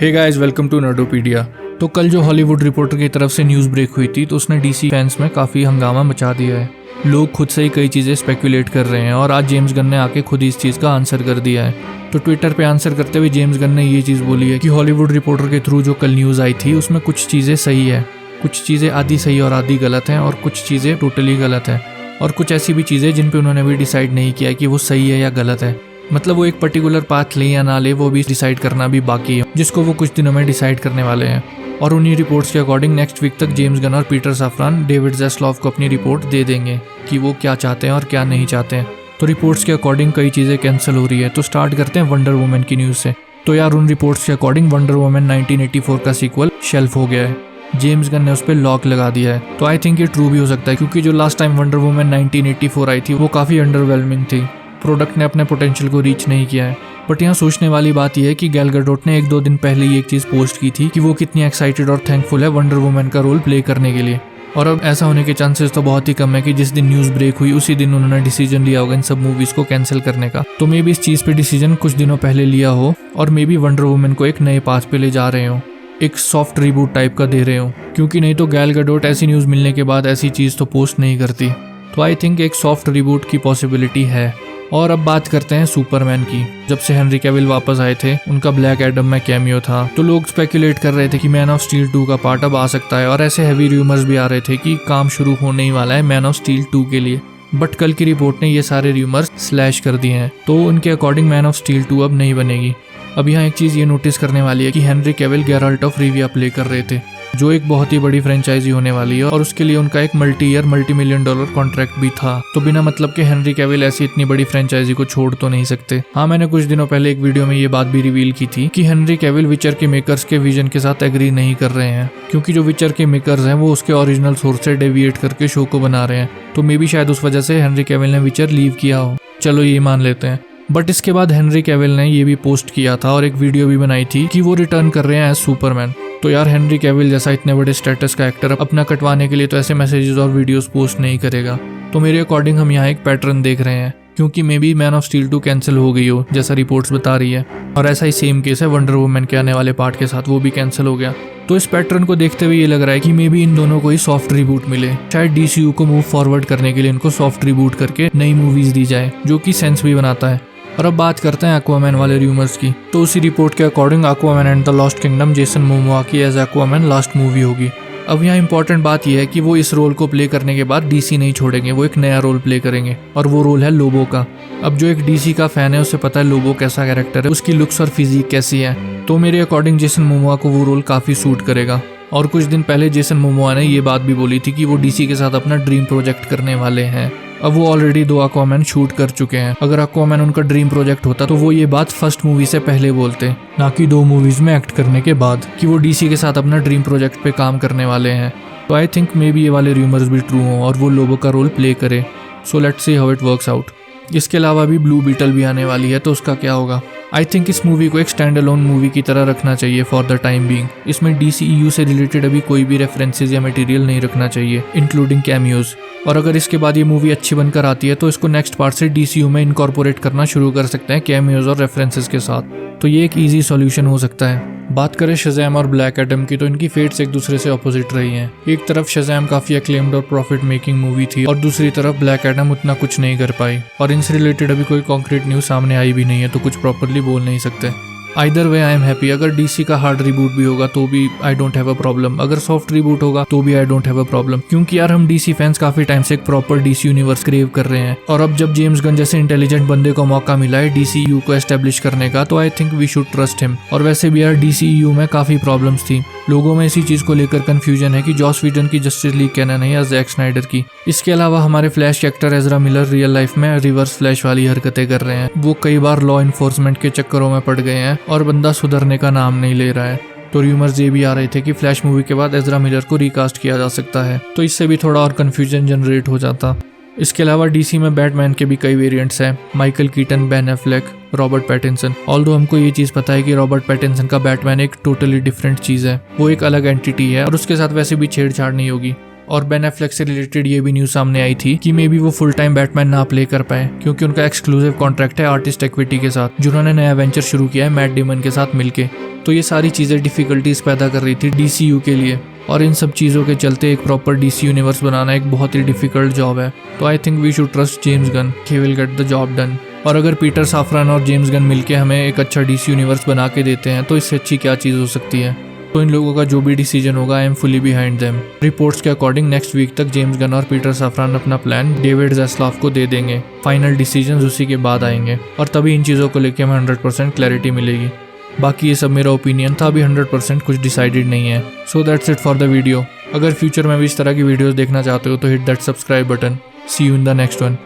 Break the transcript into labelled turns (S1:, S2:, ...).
S1: Hey guys, welcome to Nerdopedia. तो कल जो हॉलीवुड रिपोर्टर की तरफ से न्यूज़ ब्रेक हुई थी तो उसने डीसी फैंस में काफ़ी हंगामा मचा दिया है। लोग खुद से ही कई चीज़ें स्पेकुलेट कर रहे हैं और आज जेम्स गन ने आके खुद ही इस चीज़ का आंसर कर दिया है। तो ट्विटर पे आंसर करते हुए जेम्स गन ने ये चीज़ बोली है कि हॉलीवुड रिपोर्टर के थ्रू जो कल न्यूज़ आई थी उसमें कुछ चीज़ें सही है, कुछ चीज़ें आधी सही और आधी गलत हैं, और कुछ चीज़ें टोटली गलत हैं, और कुछ ऐसी भी चीज़ें जिन पे उन्होंने भी डिसाइड नहीं किया कि वो सही है या गलत है। मतलब वो एक पर्टिकुलर पाथ ले या ना ले वो भी डिसाइड करना भी बाकी है, जिसको वो कुछ दिनों में डिसाइड करने वाले हैं। और उन्हीं रिपोर्ट्स के अकॉर्डिंग नेक्स्ट वीक तक जेम्स गन और पीटर साफ्रान डेविड ज़ैस्लॉफ को अपनी रिपोर्ट दे देंगे कि वो क्या चाहते हैं और क्या नहीं चाहते हैं। तो रिपोर्ट्स के अकॉर्डिंग कई चीज़ें कैंसिल हो रही है। तो स्टार्ट करते हैं वंडर वुमन की न्यूज़ से। तो यार उन रिपोर्ट्स के अकॉर्डिंग वंडर वुमन 1984 का सीक्वल शेल्फ हो गया है। जेम्स गन ने उस पर लॉक लगा दिया है। तो आई थिंक ये ट्रू भी हो सकता है, क्योंकि जो लास्ट टाइम वंडर वुमन 1984 आई थी वो काफ़ी अंडरवेलमिंग थी। प्रोडक्ट ने अपने पोटेंशियल को रीच नहीं किया है। बट यहाँ सोचने वाली बात यह है कि गैल गैडोट ने 1-2 दिन पहले ही एक चीज़ पोस्ट की थी कि वो कितनी एक्साइटेड और थैंकफुल है वंडर वुमन का रोल प्ले करने के लिए। और अब ऐसा होने के चांसेस तो बहुत ही कम है कि जिस दिन न्यूज़ ब्रेक हुई उसी दिन उन्होंने डिसीजन लिया होगा इन सब मूवीज़ को कैंसिल करने का। तो मे बी इस चीज़ पे डिसीजन कुछ दिनों पहले लिया हो और मे बी वंडर वुमन को एक नए पाथ पे ले जा रहे हो, एक सॉफ्ट रिबूट टाइप का दे रहे हो, क्योंकि नहीं तो गैल गैडोट ऐसी न्यूज़ मिलने के बाद ऐसी चीज़ तो पोस्ट नहीं करती। तो आई थिंक एक सॉफ्ट रिबूट की पॉसिबिलिटी है। और अब बात करते हैं सुपरमैन की। जब से हेनरी कैविल वापस आए थे, उनका ब्लैक एडम में कैमियो था, तो लोग स्पेकुलेट कर रहे थे कि मैन ऑफ स्टील 2 का पार्ट अब आ सकता है, और ऐसे हैवी रूमर्स भी आ रहे थे कि काम शुरू होने ही वाला है मैन ऑफ स्टील 2 के लिए। बट कल की रिपोर्ट ने ये सारे रूमर्स स्लैश कर दिए हैं। तो उनके अकॉर्डिंग मैन ऑफ स्टील 2 अब नहीं बनेगी। अब यहाँ एक चीज़ ये नोटिस करने वाली है कि Henry Cavill गैराल्ट of Rebia play कर रहे थे, जो एक बहुत ही बड़ी फ्रेंचाइजी होने वाली है, और उसके लिए उनका एक मल्टी-मिलियन डॉलर कॉन्ट्रैक्ट भी था। तो बिना मतलब के हेनरी कैविल ऐसी इतनी बड़ी फ्रेंचाइजी को छोड़ तो नहीं सकते। हाँ, मैंने कुछ दिनों पहले एक वीडियो में ये बात भी रिवील की थी कि हेनरी कैविल विचर के मेकर्स के विजन के साथ एग्री नहीं कर रहे हैं, क्योंकि जो विचर के मेकर्स हैं वो उसके ओरिजिनल सोर्स से डेविएट करके शो को बना रहे हैं। तो मे बी शायद उस वजह से हेनरी कैविल ने विचर लीव किया हो। चलो ये मान लेते हैं। बट इसके बाद हेनरी कैविल ने ये भी पोस्ट किया था और एक वीडियो भी बनाई थी कि वो रिटर्न कर रहे हैं एज सुपरमैन। तो यार हेनरी कैविल जैसा इतने बड़े स्टेटस का एक्टर अपना कटवाने के लिए तो ऐसे मैसेजेस और वीडियोस पोस्ट नहीं करेगा। तो मेरे अकॉर्डिंग हम यहाँ एक पैटर्न देख रहे हैं, क्योंकि may be man of steel 2 cancel हो गई हो जैसा रिपोर्ट्स बता रही है, और ऐसा ही सेम केस है वंडर वुमन के आने वाले पार्ट के साथ, वो भी कैंसिल हो गया। तो इस पैटर्न को देखते हुए ये लग रहा है कि मे बी इन दोनों को ही सॉफ्ट रिबूट मिले। शायद डीसीयू को मूव फॉरवर्ड करने के लिए इनको सॉफ्ट रिबूट करके नई मूवीज दी जाए, जो कि सेंस भी बनाता है। और अब बात करते हैं एक्वामैन वाले रूमर्स की। तो उसी रिपोर्ट के according Aquaman and the lost kingdom Jason Momoa की एज एक्वामैन लास्ट मूवी होगी। अब यहाँ इंपॉर्टेंट बात यह है कि वो इस रोल को प्ले करने के बाद डीसी नहीं छोड़ेंगे, वो एक नया रोल प्ले करेंगे, और वो रोल है लोबो का। अब जो एक डीसी का फैन है उसे पता है लोबो कैसा कैरेक्टर है, उसकी लुक्स और फिजिक कैसी है। तो मेरे अकॉर्डिंग जेसन मोमोआ को वो रोल काफ़ी सूट करेगा। और कुछ दिन पहले जेसन मोमोआ ने ये बात भी बोली थी कि वो डीसी के साथ अपना ड्रीम प्रोजेक्ट करने वाले हैं। अब वो ऑलरेडी 2 एक्वामैन शूट कर चुके हैं। अगर एक्वामैन उनका ड्रीम प्रोजेक्ट होता तो वो ये बात फर्स्ट मूवी से पहले बोलते, ना कि 2 मूवीज में एक्ट करने के बाद, कि वो डीसी के साथ अपना ड्रीम प्रोजेक्ट पे काम करने वाले हैं। तो आई थिंक मे बी ये वाले रूमर्स भी ट्रू हों और वो लोबो का रोल प्ले करे। So let's see how it works out. इसके अलावा भी ब्लू बीटल भी आने वाली है, तो उसका क्या होगा? आई थिंक इस मूवी को एक स्टैंड अलोन मूवी की तरह रखना चाहिए फॉर द टाइम बीइंग। इसमें DCEU से रिलेटेड अभी कोई भी रेफरेंसेज या मटेरियल नहीं रखना चाहिए, इंक्लूडिंग कैमियोज। और अगर इसके बाद ये मूवी अच्छी बनकर आती है तो इसको नेक्स्ट पार्ट से DCU में इनकॉर्पोरेट करना शुरू कर सकते हैं कैमियोज और रेफरेंसेज के साथ। तो ये एक ईजी सॉल्यूशन हो सकता है। बात करें शज़ैम और ब्लैक एडम की, तो इनकी फेट्स एक दूसरे से अपोजिट रही हैं। एक तरफ शज़ैम काफ़ी एक्लेम्ड और प्रॉफिट मेकिंग मूवी थी, और दूसरी तरफ ब्लैक एडम उतना कुछ नहीं कर पाई, और इनसे रिलेटेड अभी कोई कॉन्क्रीट न्यूज़ सामने आई भी नहीं है, तो कुछ प्रॉपरली बोल नहीं सकते। Either way I am happy. अगर डीसी का हार्ड रिबूट भी होगा तो भी I don't have a problem, अगर सॉफ्ट रिबूट होगा तो भी I don't have a problem, क्योंकि यार हम डीसी फैंस काफी टाइम से एक प्रॉपर डीसी यूनिवर्स क्रेव कर रहे हैं। और अब जब जेम्स गन जैसे इंटेलिजेंट बंदे को मौका मिला है DCU को एस्टेब्लिश करने का, तो I think we should trust him. और वैसे भी यार DCU में काफी प्रॉब्लम्स थी, लोगों में इसी चीज को लेकर कंफ्यूजन है कि जॉस व्हीडन की जस्टिस लीग कैनन है या जैक स्नाइडर की। इसके अलावा हमारे फ्लैश के actor Ezra Miller real life में रिवर्स फ्लैश वाली हरकतें कर रहे हैं। वो कई बार लॉ इन्फोर्समेंट के चक्करों में पड़ गए हैं और बंदा सुधरने का नाम नहीं ले रहा है। तो रूमर्स ये भी आ रहे थे कि फ्लैश मूवी के बाद एजरा मिलर को रिकास्ट किया जा सकता है, तो इससे भी थोड़ा और कंफ्यूजन जनरेट हो जाता। इसके अलावा डीसी में बैटमैन के भी कई वेरिएंट्स हैं, Michael Keaton, Ben Affleck, Robert Pattinson. Although हमको ये चीज़ पता है कि रॉबर्ट पैटिंसन का बैटमैन एक टोटली डिफरेंट चीज़ है, वो एक अलग एंटिटी है और उसके साथ वैसे भी छेड़छाड़ नहीं होगी। और बेन एफ्लेक से रिलेटेड ये भी न्यूज सामने आई थी कि मे बी वो फुल टाइम बैटमैन ना प्ले कर पाए क्योंकि उनका एक्सक्लूसिव कॉन्ट्रैक्ट है आर्टिस्ट इक्विटी के साथ, जिन्होंने नया वेंचर शुरू किया है मैट डेमन के साथ मिलके। तो ये सारी चीजें डिफिकल्टीज पैदा कर रही थी DCU के लिए, और इन सब चीज़ों के चलते एक प्रॉपर DC यूनिवर्स बनाना एक बहुत ही डिफिकल्ट जॉब है। तो I think we should trust James Gunn, he will get the job done. और अगर पीटर साफरान और जेम्स गन मिलके हमें एक अच्छा DC यूनिवर्स बना के देते हैं तो इससे अच्छी क्या चीज़ हो सकती है। तो इन लोगों का जो भी डिसीजन होगा I am fully behind them. Reports के अकॉर्डिंग नेक्स्ट वीक तक जेम्स गन और पीटर साफरान अपना प्लान डेविड ज़ैस्लाव को दे देंगे। फाइनल डिसीजन उसी के बाद आएंगे और तभी इन चीज़ों को लेकर हमें 100% क्लैरिटी मिलेगी। बाकी ये सब मेरा ओपिनियन था, अभी 100% कुछ डिसाइडेड नहीं है। So that's it for the video. अगर फ्यूचर में भी इस तरह की वीडियोस देखना चाहते हो तो hit that subscribe button. See you in the next one.